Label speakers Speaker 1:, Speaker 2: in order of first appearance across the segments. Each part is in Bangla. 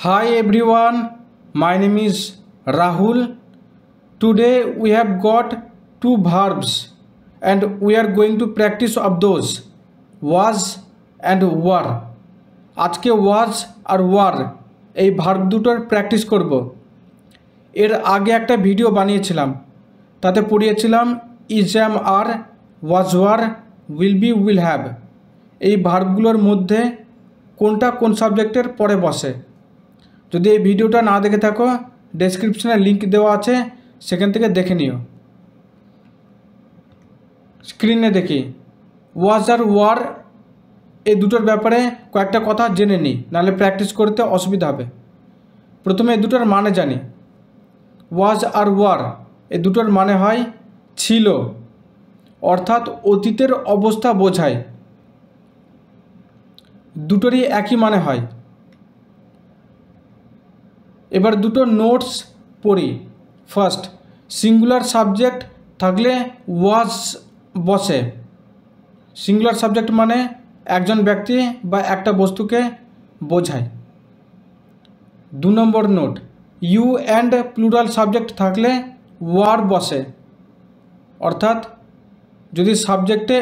Speaker 1: Hi everyone, my name is Rahul. Today we have got two verbs and we are going to practice of those was and were. আজকে was আর were এই ভার্ব দুটোর প্র্যাকটিস করব। এর আগে একটা ভিডিও বানিয়েছিলাম, তাতে পড়িয়েছিলাম is am are, was were, will be will have এই ভার্বগুলোর মধ্যে কোনটা কোন সাবজেক্টের পরে বসে। যদি এই ভিডিওটা না দেখে থাকো, ডেসক্রিপশনে লিংক দেওয়া আছে, সেখান থেকে দেখে নিও। স্ক্রিনে দেখি ওয়াজ আর ওয়ার এই দুটোর ব্যাপারে কয়েকটা কথা জেনে নিই, নাহলে প্র্যাকটিস করতে অসুবিধা হবে। প্রথমে এই দুটোর মানে জানি। ওয়াজ আর ওয়ার এই দুটোর মানে হয় ছিল, অর্থাৎ অতীতের অবস্থা বোঝায়। দুটোরই একই মানে হয়। এবার দুটো নোটস পড়ি। ফার্স্ট, সিঙ্গুলার সাবজেক্ট থাকলে ওয়াজ বসে। সিঙ্গুলার সাবজেক্ট মানে একজন ব্যক্তি বা একটা বস্তুকে বোঝায়। 2 নম্বর note, you and plural subject থাকলে ওয়ার বসে। অর্থাৎ যদি সাবজেক্টে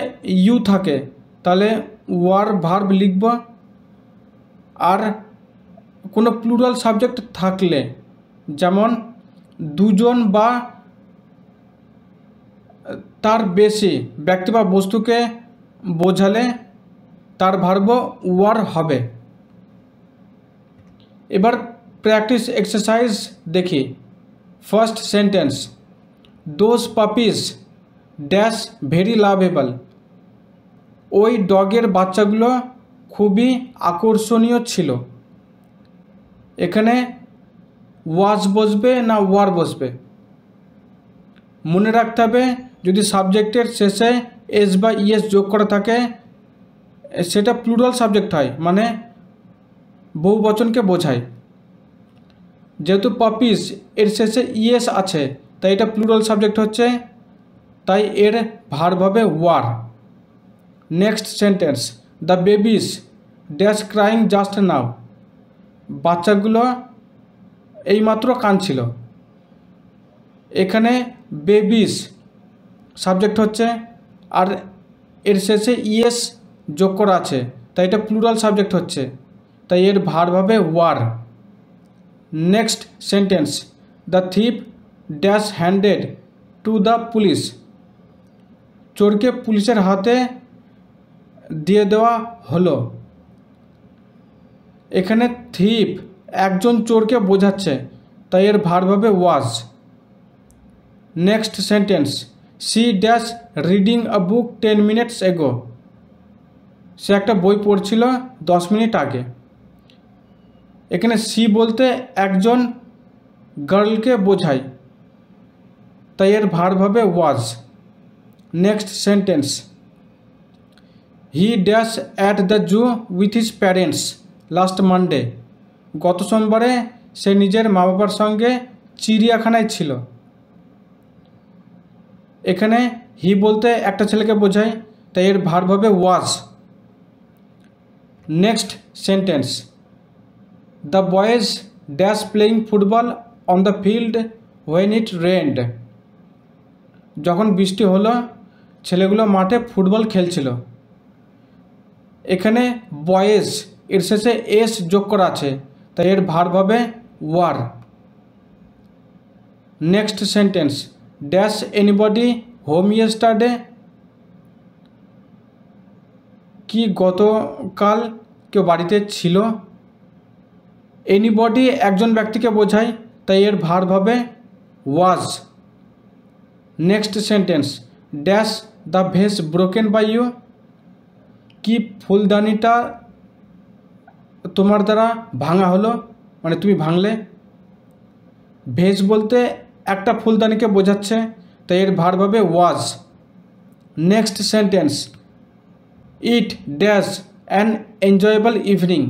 Speaker 1: ইউ থাকে তাহলে ওয়ার ভার্ব লিখব, আর কোনো প্লুরাল সাবজেক্ট থাকলে, যেমন দুজন বা তার বেশি ব্যক্তি বা বস্তুকে বোঝালে তার ভার্ব ওয়ার হবে। এবার প্র্যাকটিস এক্সারসাইজ দেখি। First sentence, those puppies dash very lovable. ওই ডগের বাচ্চাগুলো খুবই আকর্ষণীয় ছিল। এখানে ওয়াজ বসবে না ওয়ার বসবে? মনে রাখতে হবে, যদি সাবজেক্টের শেষে এস বা ইএস যোগ করা থাকে সেটা প্লুরাল সাবজেক্ট হয়, মানে বহুবচনকে বোঝায়। যেহেতু পাপিস এর শেষে ইএস আছে তাই এটা প্লুরাল সাবজেক্ট হচ্ছে, তাই এর ভার্ব হবে were. Next sentence, the babies dash crying just now. বাচ্চাগুলো এইমাত্র কাঁদছিল। এখানে বেবিস সাবজেক্ট হচ্ছে আর এর শেষে ইএস যোগ করা আছে, তাই এটা প্লুরাল সাবজেক্ট হচ্ছে, তাই এর ভার্ব হবে were. Next sentence, the thief dash handed to the police. চোরকে পুলিশের হাতে দিয়ে দেওয়া হলো। এখানে থিপ একজন চোরকে বোঝাচ্ছে, তাই এর ভার্ব হবে was. Next sentence, she dash reading a book 10 minutes ago. সে একটা বই পড়ছিল 10 মিনিট আগে। এখানে সি বলতে একজন গার্লকে বোঝায়, তাই এর ভার্ব হবে was. Next sentence, he dash at the zoo with his parents last Monday. গত সোমবারে সে নিজের মা বাবার সঙ্গে চিড়িয়াখানায় ছিল। এখানে হি বলতে একটা ছেলেকে বোঝায়, তাই এর ভার্ব হবে was. Next sentence, the boys dash playing football on the field when it rained. যখন বৃষ্টি হলো ছেলেগুলো মাঠে ফুটবল খেলছিল। এখানে বয়েজ এর শেষে এস যোগ করা আছে, তাই এর ভার্ব হবে were. Next sentence, dash anybody home yesterday. কি গতকাল কেউ বাড়িতে ছিল? এনিবডি একজন ব্যক্তিকে বোঝায়, তাই এর ভার্ব হবে was. Next sentence, dash the vase broken by you. কি ফুলদানিটা তোমার দ্বারা ভাঙা হলো, মানে তুমি ভাঙলে। ভেস বলতে একটা ফুলদানিকে বোঝাচ্ছে, তাই এর ভার্ব হবে was. Next sentence, it dash an enjoyable evening.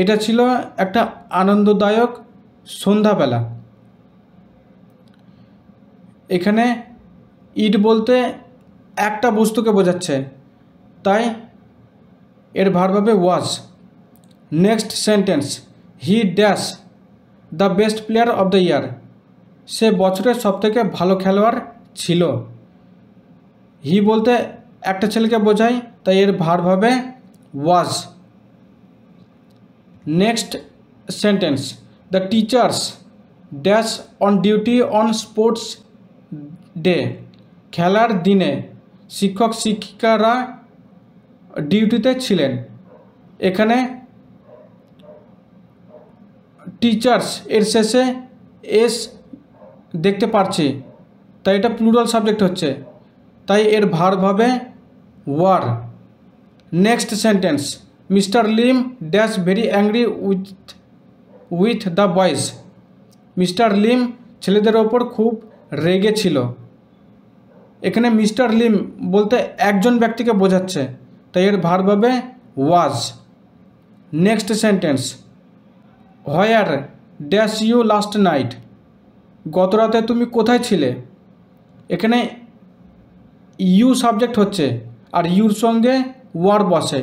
Speaker 1: এটা ছিল একটা আনন্দদায়ক সন্ধ্যাবেলা। এখানে ইট বলতে একটা বস্তুকে বোঝাচ্ছে, তাই এর ভার্ব হবে was. Next sentence, he dash the best player of the year, সে বছরের সবথেকে ভালো খেলোয়াড় ছিল। হি বলতে একটা ছেলেকে বোঝায়, তাই এর ভার্ব হবে was. Next sentence, the teachers dash on duty on sports day, খেলার দিনে শিক্ষক শিক্ষিকারা ডিউটিতে ছিলেন। এখানে টিচার্স এর শেষে এস দেখতে পাচ্ছি, তাই এটা প্লুরাল সাবজেক্ট হচ্ছে, তাই এর ভার্ব হবে were. Next sentence, mister Lim dash very angry with the boys, mister Lim ছেলেদের ওপর খুব রেগে ছিল। এখানে মিস্টার লিম বলতে একজন ব্যক্তিকে বোঝাচ্ছে, তাই এর ভার্ব হবে was. Next sentence, where dash you last night, গত রাতে তুমি কোথায় ছিলে। এখানে ইউ সাবজেক্ট হচ্ছে আর ইউর সঙ্গে ওয়ার বসে,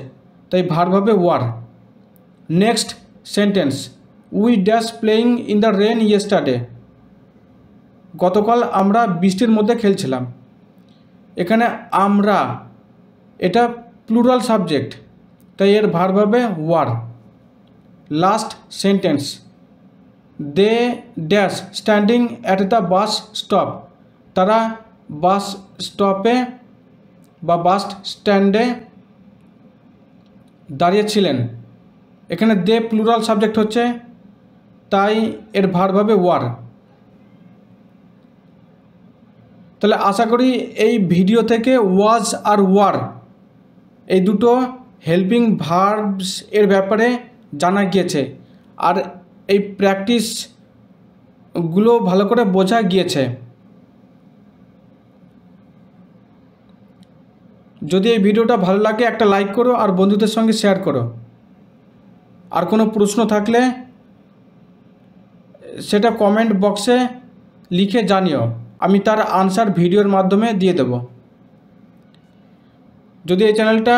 Speaker 1: তাই ভার্ব হবে were. Next sentence, we dash playing in the rain yesterday, গতকাল আমরা বৃষ্টির মধ্যে খেলছিলাম। এখানে আমরা এটা প্লুরাল সাবজেক্ট, তাই এর ভার্ব হবে were. Last sentence, they dash standing at the bus stop, তারা বাস স্টপে বা বাস স্ট্যান্ডে দাঁড়িয়েছিলেন। এখানে দে প্লুরাল সাবজেক্ট হচ্ছে, তাই এর ভার্ব হবে ওয়ার। তাহলে আশা করি এই ভিডিও থেকে ওয়াজ আর ওয়ার এই দুটো হেল্পিং ভার্বস এর ব্যাপারে জানা গিয়েছে, আর এই প্র্যাকটিসগুলো ভালো করে বোঝা গিয়েছে। যদি এই ভিডিওটা ভালো লাগে একটা লাইক করো আর বন্ধুদের সঙ্গে শেয়ার করো। আর কোনো প্রশ্ন থাকলে সেটা কমেন্ট বক্সে লিখে জানিও, আমি তার আনসার ভিডিওর মাধ্যমে দিয়ে দেব। যদি এই চ্যানেলটা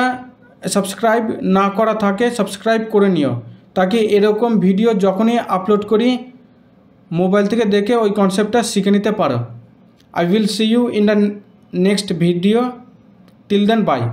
Speaker 1: সাবস্ক্রাইব না করা থাকে সাবস্ক্রাইব করে নিও, তাকে এরকম ভিডিও যখনই আপলোড করি মোবাইল থেকে দেখে ওই কনসেপ্টটা শিখে নিতে পারো। I will see you in the next video. Till then, bye.